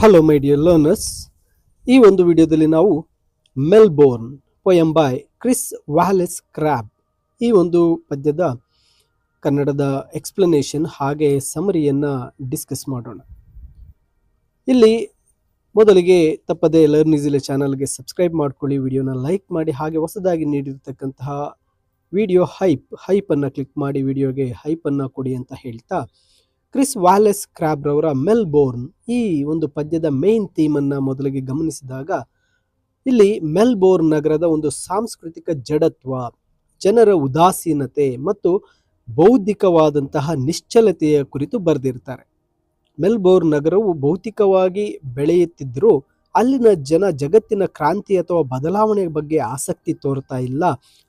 Hello my dear learners, ಈ ಒಂದು ವಿಡಿಯೋದಲ್ಲಿ ನಾವು Melbourne poem by Chris Wallace Crabbe ಈ ಒಂದು ಪದ್ಯದ ಕನ್ನಡದ ಎಕ್ಸ್ಪ್ಲನೇಷನ್ ಹಾಗೆ ಸಮರಿಯನ್ನು ಡಿಸ್ಕಸ್ ಮಾಡೋಣ. ಇಲ್ಲಿ ಮೊದಲಿಗೆ ತಪ್ಪದೆ ಲರ್ನ್ ಈಸಿಲಿ ಚಾನಲ್ಗೆ ಸಬ್ಸ್ಕ್ರೈಬ್ ಮಾಡ್ಕೊಳ್ಳಿ, ವಿಡಿಯೋನ ಲೈಕ್ ಮಾಡಿ, ಹಾಗೆ ಹೊಸದಾಗಿ ನೀಡಿರ್ತಕ್ಕಂತಹ ವಿಡಿಯೋ ಹೈಪನ್ನು ಕ್ಲಿಕ್ ಮಾಡಿ ವಿಡಿಯೋಗೆ ಹೈಪನ್ನು ಕೊಡಿ ಅಂತ ಹೇಳ್ತಾ, ಕ್ರಿಸ್ ವ್ಯಾಲೆಸ್ ಕ್ರಾಬ್ ರವರ ಮೆಲ್ಬೋರ್ನ್ ಈ ಒಂದು ಪದ್ಯದ ಮೇನ್ ಥೀಮನ್ನು ಮೊದಲಿಗೆ ಗಮನಿಸಿದಾಗ, ಇಲ್ಲಿ ಮೆಲ್ಬೋರ್ನ್ ನಗರದ ಒಂದು ಸಾಂಸ್ಕೃತಿಕ ಜಡತ್ವ, ಜನರ ಉದಾಸೀನತೆ ಮತ್ತು ಬೌದ್ಧಿಕವಾದಂತಹ ನಿಶ್ಚಲತೆಯ ಕುರಿತು ಬರೆದಿರ್ತಾರೆ. ಮೆಲ್ಬೋರ್ನ್ ನಗರವು ಭೌತಿಕವಾಗಿ ಬೆಳೆಯುತ್ತಿದ್ದರೂ ಅಲ್ಲಿನ ಜನ ಜಗತ್ತಿನ ಕ್ರಾಂತಿ ಅಥವಾ ಬದಲಾವಣೆಯ ಬಗ್ಗೆ ಆಸಕ್ತಿ ತೋರ್ತಾ ಇಲ್ಲ.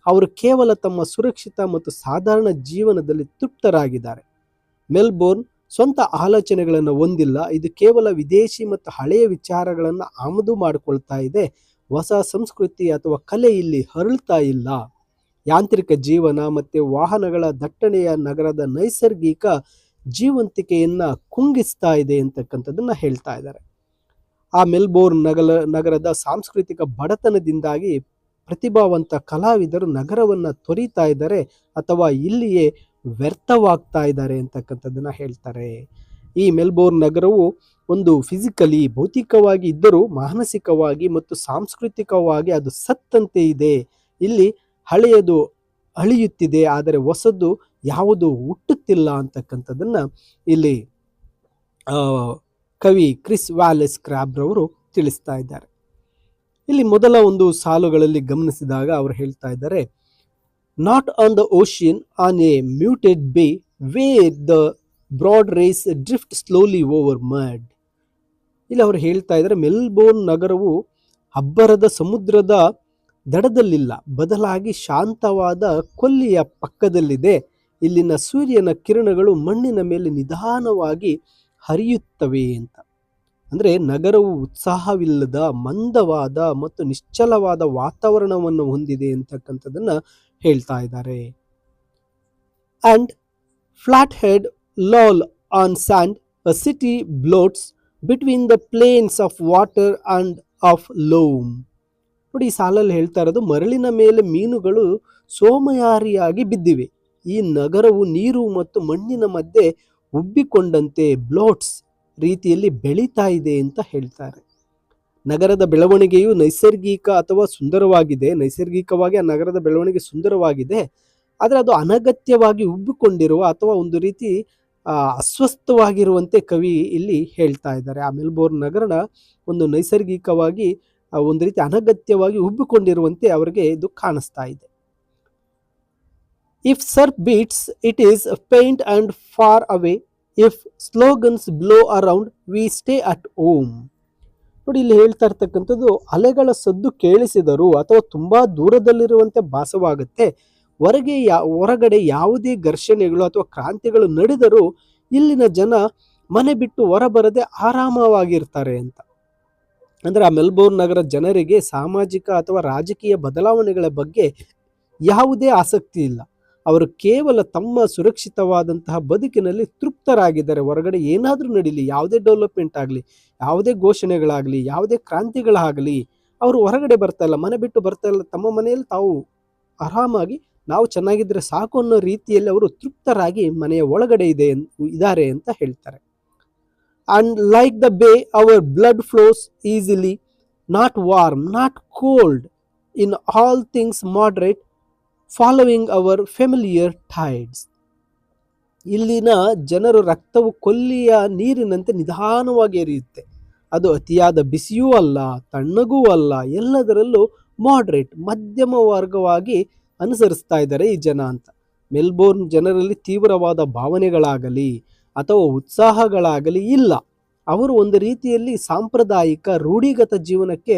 ಅವರು ಕೇವಲ ತಮ್ಮ ಸುರಕ್ಷಿತ ಮತ್ತು ಸಾಧಾರಣ ಜೀವನದಲ್ಲಿ ತೃಪ್ತರಾಗಿದ್ದಾರೆ. ಮೆಲ್ಬೋರ್ನ್ ಸ್ವಂತ ಆಲೋಚನೆಗಳನ್ನು ಹೊಂದಿಲ್ಲ. ಇದು ಕೇವಲ ವಿದೇಶಿ ಮತ್ತು ಹಳೆಯ ವಿಚಾರಗಳನ್ನು ಆಮದು ಮಾಡಿಕೊಳ್ತಾ ಇದೆ. ಹೊಸ ಸಂಸ್ಕೃತಿ ಅಥವಾ ಕಲೆ ಇಲ್ಲಿ ಹರಳ್ತಾ ಇಲ್ಲ. ಯಾಂತ್ರಿಕ ಜೀವನ ಮತ್ತು ವಾಹನಗಳ ದಟ್ಟಣೆಯ ನಗರದ ನೈಸರ್ಗಿಕ ಜೀವಂತಿಕೆಯನ್ನು ಕುಂಗಿಸ್ತಾ ಇದೆ ಅಂತಕ್ಕಂಥದ್ದನ್ನು ಹೇಳ್ತಾ ಇದ್ದಾರೆ. ಆ ಮೆಲ್ಬೋರ್ನ್ ನಗರದ ಸಾಂಸ್ಕೃತಿಕ ಬಡತನದಿಂದಾಗಿ ಪ್ರತಿಭಾವಂತ ಕಲಾವಿದರು ನಗರವನ್ನು ತೊರೀತಾ ಇದ್ದಾರೆ ಅಥವಾ ಇಲ್ಲಿಯೇ ವ್ಯರ್ಥವಾಗ್ತಾ ಇದ್ದಾರೆ ಅಂತಕ್ಕಂಥದ್ದನ್ನು ಹೇಳ್ತಾರೆ. ಈ ಮೆಲ್ಬೋರ್ನ್ ನಗರವು ಒಂದು ಫಿಸಿಕಲಿ ಭೌತಿಕವಾಗಿ ಇದ್ದರೂ ಮಾನಸಿಕವಾಗಿ ಮತ್ತು ಸಾಂಸ್ಕೃತಿಕವಾಗಿ ಅದು ಸತ್ತಂತೆ ಇದೆ. ಇಲ್ಲಿ ಹಳೆಯದು ಅಳಿಯುತ್ತಿದೆ, ಆದರೆ ಹೊಸದು ಯಾವುದು ಹುಟ್ಟುತ್ತಿಲ್ಲ ಅಂತಕ್ಕಂಥದ್ದನ್ನು ಇಲ್ಲಿ ಕವಿ ಕ್ರಿಸ್ ವ್ಯಾಲೆಸ್ ಕ್ರಾಬ್ ರವರು ತಿಳಿಸ್ತಾ ಇದ್ದಾರೆ. ಇಲ್ಲಿ ಮೊದಲ ಒಂದು ಸಾಲುಗಳಲ್ಲಿ ಗಮನಿಸಿದಾಗ ಅವರು ಹೇಳ್ತಾ ಇದ್ದಾರೆ, not on the ocean on a muted bay where the broad rays drift slowly over mud. ಇಲ್ಲಿ ಅವರು ಹೇಳ್ತಾ ಇದ್ದಾರೆ, ಮೆಲ್ಬೋರ್ನ್ ನಗರವು ಅಬ್ಬರದ ಸಮುದ್ರದ ದಡದಲ್ಲಿಲ್ಲ, ಬದಲಾಗಿ ಶಾಂತವಾದ ಕೊಲ್ಲಿಯ ಪಕ್ಕದಲ್ಲಿದೆ. ಇಲ್ಲಿನ ಸೂರ್ಯನ ಕಿರಣಗಳು ಮಣ್ಣಿನ ಮೇಲೆ ನಿಧಾನವಾಗಿ ಹರಿಯುತ್ತವೆ ಅಂತ. ಅಂದರೆ ನಗರವು ಉತ್ಸಾಹವಿಲ್ಲದ, ಮಂದವಾದ ಮತ್ತು ನಿಶ್ಚಲವಾದ ವಾತಾವರಣವನ್ನು ಹೊಂದಿದೆ ಅಂತಕ್ಕಂಥದ್ದನ್ನು ಹೇಳ್ತಾ ಇದ್ದಾರೆ. And flat head loll on sand, a city bloats between the plains of water and of loam. ನೋಡಿ, ಈ ಸಾಲಲ್ಲಿ ಹೇಳ್ತಾ ಇರೋದು, ಮರಳಿನ ಮೇಲೆ ಮೀನುಗಳು ಸೋಮಯಾರಿಯಾಗಿ ಬಿದ್ದಿವೆ. ಈ ನಗರವು ನೀರು ಮತ್ತು ಮಣ್ಣಿನ ಮಧ್ಯೆ ಉಬ್ಬಿಕೊಂಡಂತೆ ಬ್ಲೋಟ್ಸ್ ರೀತಿಯಲ್ಲಿ ಬೆಳೀತಾ ಇದೆ ಅಂತ ಹೇಳ್ತಾರೆ. ನಗರದ ಬೆಳವಣಿಗೆಯು ನೈಸರ್ಗಿಕ ಅಥವಾ ಸುಂದರವಾಗಿದೆ. ನೈಸರ್ಗಿಕವಾಗಿ ಆ ನಗರದ ಬೆಳವಣಿಗೆ ಸುಂದರವಾಗಿದೆ, ಆದರೆ ಅದು ಅನಗತ್ಯವಾಗಿ ಉಬ್ಬಿಕೊಂಡಿರುವ ಅಥವಾ ಒಂದು ರೀತಿ ಅಸ್ವಸ್ಥವಾಗಿರುವಂತೆ ಕವಿ ಇಲ್ಲಿ ಹೇಳ್ತಾ ಇದ್ದಾರೆ. ಆ ಮೆಲ್ಬೋರ್ನ್ ನಗರ ಒಂದು ನೈಸರ್ಗಿಕವಾಗಿ ಒಂದು ರೀತಿ ಅನಗತ್ಯವಾಗಿ ಉಬ್ಬಿಕೊಂಡಿರುವಂತೆ ಅವರಿಗೆ ಇದು ಕಾಣಿಸ್ತಾ ಇದೆ. If surf beats it is paint and far away, if slogans blow around we stay at home. ನೋಡಿ, ಇಲ್ಲಿ ಹೇಳ್ತಾ ಇರ್ತಕ್ಕಂಥದ್ದು, ಅಲೆಗಳ ಸದ್ದು ಕೇಳಿಸಿದರೂ ಅಥವಾ ತುಂಬಾ ದೂರದಲ್ಲಿರುವಂತೆ ಭಾಸವಾಗುತ್ತೆ. ಹೊರಗಡೆ ಯಾವುದೇ ಘರ್ಷಣೆಗಳು ಅಥವಾ ಕ್ರಾಂತಿಗಳು ನಡೆದರೂ ಇಲ್ಲಿನ ಜನ ಮನೆ ಬಿಟ್ಟು ಹೊರಬರದೆ ಆರಾಮವಾಗಿರ್ತಾರೆ ಅಂತ. ಅಂದರೆ ಆ ಮೆಲ್ಬೋರ್ನ್ ನಗರ ಜನರಿಗೆ ಸಾಮಾಜಿಕ ಅಥವಾ ರಾಜಕೀಯ ಬದಲಾವಣೆಗಳ ಬಗ್ಗೆ ಯಾವುದೇ ಆಸಕ್ತಿ ಇಲ್ಲ. ಅವರು ಕೇವಲ ತಮ್ಮ ಸುರಕ್ಷಿತವಾದಂತಹ ಬದುಕಿನಲ್ಲಿ ತೃಪ್ತರಾಗಿದ್ದಾರೆ. ಹೊರಗಡೆ ಏನಾದರೂ ನಡೀಲಿ, ಯಾವುದೇ ಡೆವಲಪ್ಮೆಂಟ್ ಆಗಲಿ, ಯಾವುದೇ ಘೋಷಣೆಗಳಾಗಲಿ, ಯಾವುದೇ ಕ್ರಾಂತಿಗಳಾಗಲಿ, ಅವರು ಹೊರಗಡೆ ಬರ್ತಾ ಇಲ್ಲ, ಮನೆ ಬಿಟ್ಟು ಬರ್ತಾ ಇಲ್ಲ. ತಮ್ಮ ಮನೆಯಲ್ಲಿ ತಾವು ಆರಾಮಾಗಿ ನಾವು ಚೆನ್ನಾಗಿದ್ರೆ ಸಾಕು ಅನ್ನೋ ರೀತಿಯಲ್ಲಿ ಅವರು ತೃಪ್ತರಾಗಿ ಮನೆಯ ಒಳಗಡೆ ಇದ್ದಾರೆ ಅಂತ ಹೇಳ್ತಾರೆ. And like the bay our blood flows easily, not warm not cold, in all things moderate, following our familiar tides. ಇಲ್ಲಿನ ಜನರ ರಕ್ತವು ಕೊಲ್ಲಿಯ ನೀರಿನಂತೆ ನಿಧಾನವಾಗಿ ಹರಿಯುತ್ತೆ. ಅದು ಅತಿಯಾದ ಬಿಸಿಯೂ ಅಲ್ಲ, ತಣ್ಣಗೂ ಅಲ್ಲ, ಎಲ್ಲದರಲ್ಲೂ ಮಾಡ್ರೇಟ್, ಮಧ್ಯಮ ವರ್ಗವಾಗಿ ಅನುಸರಿಸ್ತಾ ಇದ್ದಾರೆ ಈ ಜನ ಅಂತ. ಮೆಲ್ಬೋರ್ನ್ ಜನರಲ್ಲಿ ತೀವ್ರವಾದ ಭಾವನೆಗಳಾಗಲಿ ಅಥವಾ ಉತ್ಸಾಹಗಳಾಗಲಿ ಇಲ್ಲ. ಅವರು ಒಂದು ರೀತಿಯಲ್ಲಿ ಸಾಂಪ್ರದಾಯಿಕ ರೂಢಿಗತ ಜೀವನಕ್ಕೆ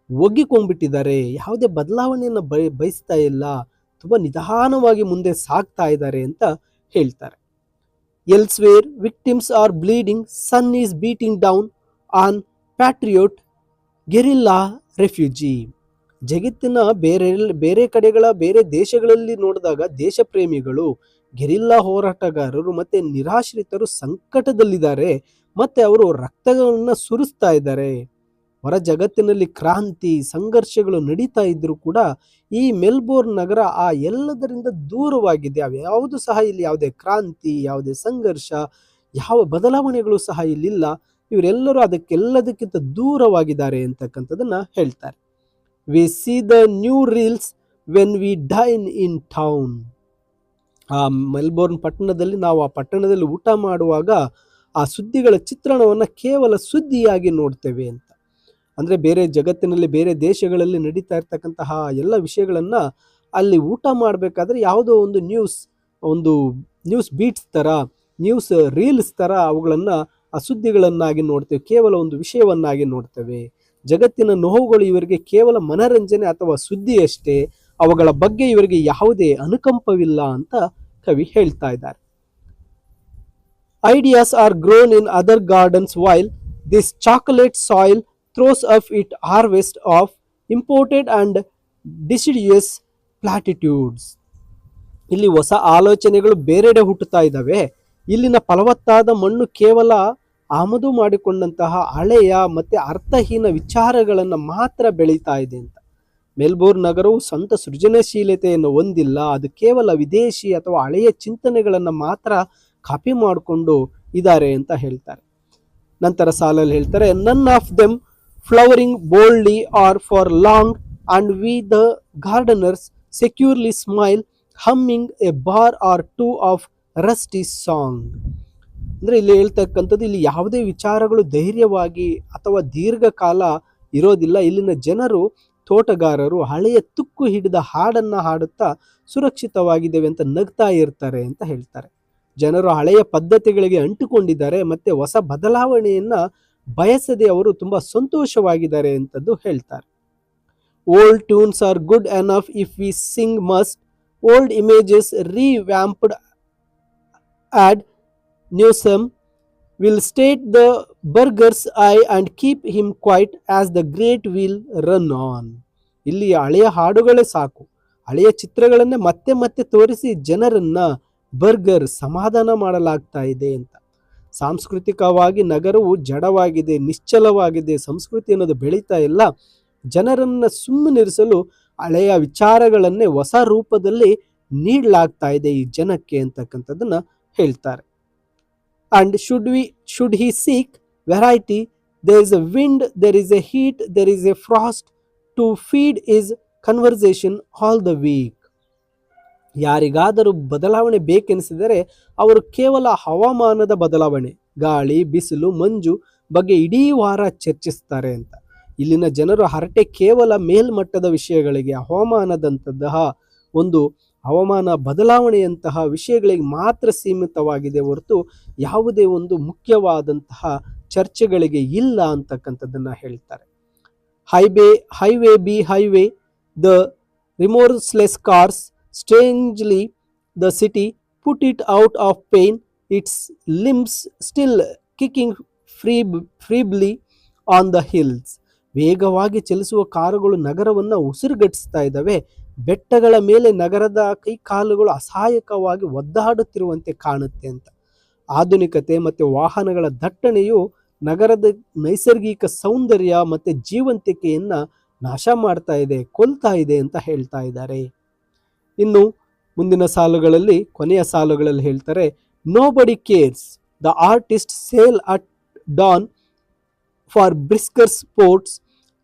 ಒಗ್ಗಿಕೊಂಡ್ಬಿಟ್ಟಿದ್ದಾರೆ. ಯಾವುದೇ ಬದಲಾವಣೆಯನ್ನು ಬಯಸ್ತಾ ಇಲ್ಲ, ತುಂಬ ನಿಧಾನವಾಗಿ ಮುಂದೆ ಸಾಗ್ತಾ ಇದ್ದಾರೆ ಅಂತ ಹೇಳ್ತಾರೆ. Elsewhere victims are bleeding, sun is beating down on patriot guerrilla refugee. ಜಗತ್ತಿನ ಬೇರೆ ಕಡೆಗಳ ಬೇರೆ ದೇಶಗಳಲ್ಲಿ ನೋಡಿದಾಗ ದೇಶ ಪ್ರೇಮಿಗಳು, ಗೆರಿಲ್ಲಾ ಹೋರಾಟಗಾರರು ಮತ್ತು ನಿರಾಶ್ರಿತರು ಸಂಕಟದಲ್ಲಿದ್ದಾರೆ ಮತ್ತೆ ಅವರು ರಕ್ತವನ್ನು ಸುರಿಸ್ತಾ ಇದ್ದಾರೆ. ಹೊರ ಜಗತ್ತಿನಲ್ಲಿ ಕ್ರಾಂತಿ ಸಂಘರ್ಷಗಳು ನಡೀತಾ ಇದ್ರೂ ಕೂಡ ಈ ಮೆಲ್ಬೋರ್ನ್ ನಗರ ಆ ಎಲ್ಲದರಿಂದ ದೂರವಾಗಿದೆ. ಯಾವುದು ಸಹ ಇಲ್ಲಿ ಯಾವುದೇ ಕ್ರಾಂತಿ, ಯಾವುದೇ ಸಂಘರ್ಷ, ಯಾವ ಬದಲಾವಣೆಗಳು ಸಹ ಇಲ್ಲಿಲ್ಲ. ಇವರೆಲ್ಲರೂ ಅದಕ್ಕೆಲ್ಲದಕ್ಕಿಂತ ದೂರವಾಗಿದ್ದಾರೆ ಅಂತಕ್ಕಂಥದ್ದನ್ನ ಹೇಳ್ತಾರೆ. We see the new reels when we dine in town. ಆ ಮೆಲ್ಬೋರ್ನ್ ಪಟ್ಟಣದಲ್ಲಿ ನಾವು ಆ ಪಟ್ಟಣದಲ್ಲಿ ಊಟ ಮಾಡುವಾಗ ಆ ಸುದ್ದಿಗಳ ಚಿತ್ರಣವನ್ನು ಕೇವಲ ಸುದ್ದಿಯಾಗಿ ನೋಡ್ತೇವೆ ಅಂತ. ಅಂದರೆ ಬೇರೆ ಜಗತ್ತಿನಲ್ಲಿ ಬೇರೆ ದೇಶಗಳಲ್ಲಿ ನಡೀತಾ ಇರ್ತಕ್ಕಂತಹ ಎಲ್ಲ ವಿಷಯಗಳನ್ನು ಅಲ್ಲಿ ಊಟ ಮಾಡಬೇಕಾದ್ರೆ ಯಾವುದೋ ಒಂದು ನ್ಯೂಸ್ ಬೀಟ್ಸ್ ಥರ, ನ್ಯೂಸ್ ರೀಲ್ಸ್ ಥರ ಅವುಗಳನ್ನು ಆ ಸುದ್ದಿಗಳನ್ನಾಗಿ ನೋಡ್ತೇವೆ, ಕೇವಲ ಒಂದು ವಿಷಯವನ್ನಾಗಿ ನೋಡ್ತೇವೆ. ಜಗತ್ತಿನ ನೋವುಗಳು ಇವರಿಗೆ ಕೇವಲ ಮನರಂಜನೆ ಅಥವಾ ಸುದ್ದಿಯಷ್ಟೇ, ಅವುಗಳ ಬಗ್ಗೆ ಇವರಿಗೆ ಯಾವುದೇ ಅನುಕಂಪವಿಲ್ಲ ಅಂತ ಕವಿ ಹೇಳ್ತಾ ಇದ್ದಾರೆ. Ideas are grown in other gardens while this chocolate soil throws up its harvest of imported and deciduous platitudes. ಇಲ್ಲಿ ಹೊಸ ಆಲೋಚನೆಗಳು ಬೇರೆಡೆ ಹುಟ್ಟುತ್ತಾ ಇದ್ದಾವೆ. ಇಲ್ಲಿನ ಫಲವತ್ತಾದ ಮಣ್ಣು ಕೇವಲ ಆಮದು ಮಾಡಿಕೊಂಡಂತಹ ಹಳೆಯ ಮತ್ತೆ ಅರ್ಥಹೀನ ವಿಚಾರಗಳನ್ನು ಮಾತ್ರ ಬೆಳೀತಾ ಇದೆ ಅಂತ. ಮೆಲ್ಬೋರ್ನ್ ನಗರವು ಸ್ವಂತ ಸೃಜನಶೀಲತೆಯನ್ನು ಹೊಂದಿಲ್ಲ. ಅದು ಕೇವಲ ವಿದೇಶಿ ಅಥವಾ ಹಳೆಯ ಚಿಂತನೆಗಳನ್ನು ಮಾತ್ರ ಕಾಪಿ ಮಾಡಿಕೊಂಡು ಇದ್ದಾರೆ ಅಂತ ಹೇಳ್ತಾರೆ. ನಂತರ ಸಾಲಲ್ಲಿ ಹೇಳ್ತಾರೆ, none of them flowering boldly or for long and we the gardeners securely smile humming a bar or two of rusty song. ಅಂದರೆ ಇಲ್ಲಿ ಹೇಳ್ತಕ್ಕಂಥದ್ದು, ಇಲ್ಲಿ ಯಾವುದೇ ವಿಚಾರಗಳು ಧೈರ್ಯವಾಗಿ ಅಥವಾ ದೀರ್ಘಕಾಲ ಇರೋದಿಲ್ಲ. ಇಲ್ಲಿನ ಜನರು, ತೋಟಗಾರರು ಹಳೆಯ ತುಕ್ಕು ಹಿಡಿದ ಹಾಡನ್ನು ಹಾಡುತ್ತಾ ಸುರಕ್ಷಿತವಾಗಿದ್ದೇವೆ ಅಂತ ನಗ್ತಾ ಇರ್ತಾರೆ ಅಂತ ಹೇಳ್ತಾರೆ. ಜನರು ಹಳೆಯ ಪದ್ಧತಿಗಳಿಗೆ ಅಂಟುಕೊಂಡಿದ್ದಾರೆ ಮತ್ತೆ ಹೊಸ ಬದಲಾವಣೆಯನ್ನ ಬಯಸದೆ ಅವರು ತುಂಬಾ ಸಂತೋಷವಾಗಿದ್ದಾರೆ ಅಂತದ್ದು ಹೇಳ್ತಾರೆ. Old tunes are good enough if we sing must, old images revamped ad nauseam will state the burghers eye and keep him quiet as the great will run on. ಇಲ್ಲಿ ಹಳೆಯ ಹಾಡುಗಳೇ ಸಾಕು, ಹಳೆಯ ಚಿತ್ರಗಳನ್ನೇ ಮತ್ತೆ ಮತ್ತೆ ತೋರಿಸಿ ಜನರನ್ನ ಬರ್ಗರ್ ಸಮಾಧಾನ ಮಾಡಲಾಗ್ತಾ ಇದೆ ಅಂತ. ಸಾಂಸ್ಕೃತಿಕವಾಗಿ ನಗರವು ಜಡವಾಗಿದೆ, ನಿಶ್ಚಲವಾಗಿದೆ, ಸಂಸ್ಕೃತಿ ಅನ್ನೋದು ಬೆಳೀತಾ ಇಲ್ಲ. ಜನರನ್ನ ಸುಮ್ಮನಿರಿಸಲು ಹಳೆಯ ವಿಚಾರಗಳನ್ನೇ ಹೊಸ ರೂಪದಲ್ಲಿ ನೀಡಲಾಗ್ತಾ ಇದೆ ಈ ಜನಕ್ಕೆ ಅಂತಕ್ಕಂಥದ್ದನ್ನ ಹೇಳ್ತಾರೆ. And should he seek variety, there is a wind, there is a heat, there is a frost to feed his conversation all the week. ಯಾರಿಗಾದರೂ ಬದಲಾವಣೆ ಬೇಕೆನಿಸಿದರೆ ಅವರು ಕೇವಲ ಹವಾಮಾನದ ಬದಲಾವಣೆ, ಗಾಳಿ, ಬಿಸಿಲು, ಮಂಜು ಬಗ್ಗೆ ಇಡೀ ವಾರ ಚರ್ಚಿಸ್ತಾರೆ ಅಂತ. ಇಲ್ಲಿನ ಜನರು ಹರಟೆ ಕೇವಲ ಮೇಲ್ಮಟ್ಟದ ವಿಷಯಗಳಿಗೆ, ಹವಾಮಾನ ಬದಲಾವಣೆಯಂತಹ ವಿಷಯಗಳಿಗೆ ಮಾತ್ರ ಸೀಮಿತವಾಗಿದೆ ಹೊರತು ಯಾವುದೇ ಒಂದು ಮುಖ್ಯವಾದಂತಹ ಚರ್ಚೆಗಳಿಗೆ ಇಲ್ಲ ಅಂತಕ್ಕಂಥದ್ದನ್ನ ಹೇಳ್ತಾರೆ. Highway be highway, the remorseless cars strangely the city put it out of pain, its limbs still kicking feebly on the hills. ವೇಗವಾಗಿ ಚಲಿಸುವ ಕಾರುಗಳು ನಗರವನ್ನು ಉಸಿರುಗಟ್ಟಿಸ್ತಾ ಇದ್ದಾವೆ. ಬೆಟ್ಟಗಳ ಮೇಲೆ ನಗರದ ಕೈಕಾಲುಗಳು ಅಸಹಾಯಕವಾಗಿ ಒದ್ದಾಡುತ್ತಿರುವಂತೆ ಕಾಣುತ್ತೆ ಅಂತ. ಆಧುನಿಕತೆ ಮತ್ತು ವಾಹನಗಳ ದಟ್ಟಣೆಯು ನಗರದ ನೈಸರ್ಗಿಕ ಸೌಂದರ್ಯ ಮತ್ತು ಜೀವಂತಿಕೆಯನ್ನ ನಾಶ ಮಾಡ್ತಾ ಇದೆ, ಕೊಲ್ತಾ ಇದೆ ಅಂತ ಹೇಳ್ತಾ ಇದ್ದಾರೆ. ಇನ್ನು ಮುಂದಿನ ಸಾಲುಗಳಲ್ಲಿ, ಕೊನೆಯ ಸಾಲುಗಳಲ್ಲಿ ಹೇಳ್ತಾರೆ, nobody cares the artist sail at dawn for brisker sports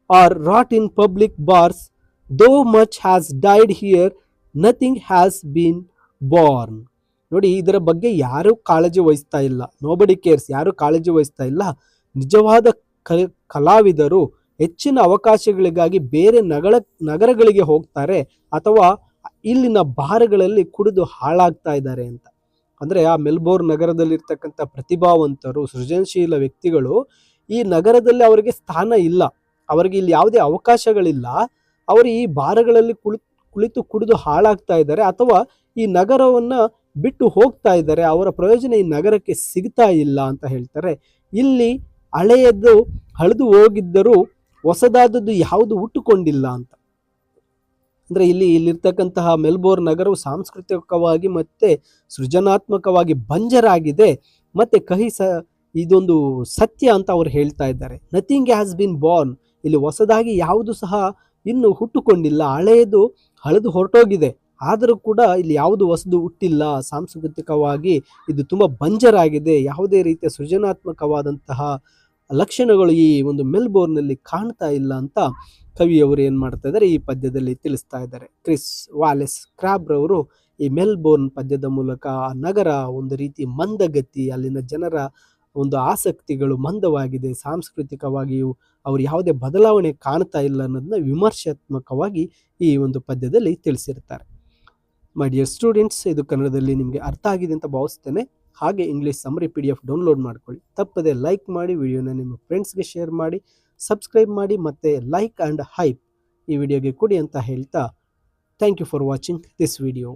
or rot in public bars, though much has died here nothing has been born. ನೋಡಿ, ಇದರ ಬಗ್ಗೆ ಯಾರೂ ಕಾಳಜಿ ವಹಿಸ್ತಾ ಇಲ್ಲ. ನೋಬಡಿ ಕೇರ್ಸ್, ಯಾರೂ ಕಾಳಜಿ ವಹಿಸ್ತಾ ಇಲ್ಲ. ನಿಜವಾದ ಕಲಾವಿದರು ಹೆಚ್ಚಿನ ಅವಕಾಶಗಳಿಗಾಗಿ ಬೇರೆ ನಗರಗಳಿಗೆ ಹೋಗ್ತಾರೆ ಅಥವಾ ಇಲ್ಲಿನ ಬಾರ್ಗಳಲ್ಲಿ ಕುಡಿದು ಹಾಳಾಗ್ತಾ ಇದ್ದಾರೆ ಅಂತ. ಅಂದ್ರೆ ಆ ಮೆಲ್ಬೋರ್ನ್ ನಗರದಲ್ಲಿರ್ತಕ್ಕಂಥ ಪ್ರತಿಭಾವಂತರು, ಸೃಜನಶೀಲ ವ್ಯಕ್ತಿಗಳು ಈ ನಗರದಲ್ಲಿ ಅವರಿಗೆ ಸ್ಥಾನ ಇಲ್ಲ, ಅವರಿಗೆ ಇಲ್ಲಿ ಯಾವುದೇ ಅವಕಾಶಗಳಿಲ್ಲ. ಅವರು ಈ ಬಾರ್ಗಳಲ್ಲಿ ಕುಳಿತು ಕುಡಿದು ಹಾಳಾಗ್ತಾ ಇದ್ದಾರೆ ಅಥವಾ ಈ ನಗರವನ್ನ ಬಿಟ್ಟು ಹೋಗ್ತಾ ಇದ್ದಾರೆ. ಅವರ ಪ್ರಯೋಜನ ಈ ನಗರಕ್ಕೆ ಸಿಗ್ತಾ ಇಲ್ಲ ಅಂತ ಹೇಳ್ತಾರೆ. ಇಲ್ಲಿ ಹಳೆಯದ್ದು ಹಳಿದು ಹೋಗಿದ್ದರೂ ಹೊಸದಾದದ್ದು ಯಾವುದು ಹುಟ್ಟುಕೊಂಡಿಲ್ಲ ಅಂತ. ಅಂದರೆ ಇಲ್ಲಿರ್ತಕ್ಕಂತಹ ಮೆಲ್ಬೋರ್ನ್ ನಗರವು ಸಾಂಸ್ಕೃತಿಕವಾಗಿ ಮತ್ತೆ ಸೃಜನಾತ್ಮಕವಾಗಿ ಬಂಜರಾಗಿದೆ. ಮತ್ತೆ ಇದೊಂದು ಸತ್ಯ ಅಂತ ಅವ್ರು ಹೇಳ್ತಾ ಇದ್ದಾರೆ. ನಥಿಂಗ್ ಹ್ಯಾಸ್ ಬಿನ್ ಬಾರ್ನ್, ಇಲ್ಲಿ ಹೊಸದಾಗಿ ಯಾವುದು ಸಹ ಇನ್ನು ಹುಟ್ಟುಕೊಂಡಿಲ್ಲ, ಹಳೆಯದು ಹಳೆದು ಹೊರಟೋಗಿದೆ. ಆದರೂ ಕೂಡ ಇಲ್ಲಿ ಯಾವುದು ಹೊಸದು ಹುಟ್ಟಿಲ್ಲ, ಸಾಂಸ್ಕೃತಿಕವಾಗಿ ಇದು ತುಂಬ ಬಂಜರಾಗಿದೆ, ಯಾವುದೇ ರೀತಿಯ ಸೃಜನಾತ್ಮಕವಾದಂತಹ ಲಕ್ಷಣಗಳು ಈ ಒಂದು ಮೆಲ್ಬೋರ್ನ್ನಲ್ಲಿ ಕಾಣ್ತಾ ಇಲ್ಲ ಅಂತ ಕವಿಯವರು ಏನು ಮಾಡ್ತಾ ಇದ್ದಾರೆ ಈ ಪದ್ಯದಲ್ಲಿ ತಿಳಿಸ್ತಾ ಇದ್ದಾರೆ. ಕ್ರಿಸ್ ವಾಲೆಸ್ ಕ್ರಾಬ್ರವರು ಈ ಮೆಲ್ಬೋರ್ನ್ ಪದ್ಯದ ಮೂಲಕ ಆ ನಗರ ಒಂದು ರೀತಿ ಮಂದಗತಿ, ಅಲ್ಲಿನ ಜನರ ಒಂದು ಆಸಕ್ತಿಗಳು ಮಂದವಾಗಿದೆ, ಸಾಂಸ್ಕೃತಿಕವಾಗಿಯೂ ಅವರು ಯಾವುದೇ ಬದಲಾವಣೆ ಕಾಣ್ತಾ ಇಲ್ಲ ಅನ್ನೋದನ್ನ ವಿಮರ್ಶಾತ್ಮಕವಾಗಿ ಈ ಒಂದು ಪದ್ಯದಲ್ಲಿ ತಿಳಿಸಿರ್ತಾರೆ. ಮೈ ಡಿಯರ್ ಸ್ಟೂಡೆಂಟ್ಸ್, ಇದು ಕನ್ನಡದಲ್ಲಿ ನಿಮಗೆ ಅರ್ಥ ಆಗಿದೆ ಅಂತ ಭಾವಿಸ್ತೇನೆ. ಹಾಗೆ ಇಂಗ್ಲೀಷ್ ಸಮ್ಮರಿ PDF ಡೌನ್ಲೋಡ್ ಮಾಡ್ಕೊಳ್ಳಿ. ತಪ್ಪದೆ ಲೈಕ್ ಮಾಡಿ, ವಿಡಿಯೋನ ನಿಮ್ಮ ಫ್ರೆಂಡ್ಸ್ಗೆ ಶೇರ್ ಮಾಡಿ, ಸಬ್ಸ್ಕ್ರೈಬ್ ಮಾಡಿ, ಮತ್ತು ಲೈಕ್ ಆ್ಯಂಡ್ ಹೈಪ್ ಈ ವಿಡಿಯೋಗೆ ಕೊಡಿ ಅಂತ ಹೇಳ್ತಾ thank you for watching this video.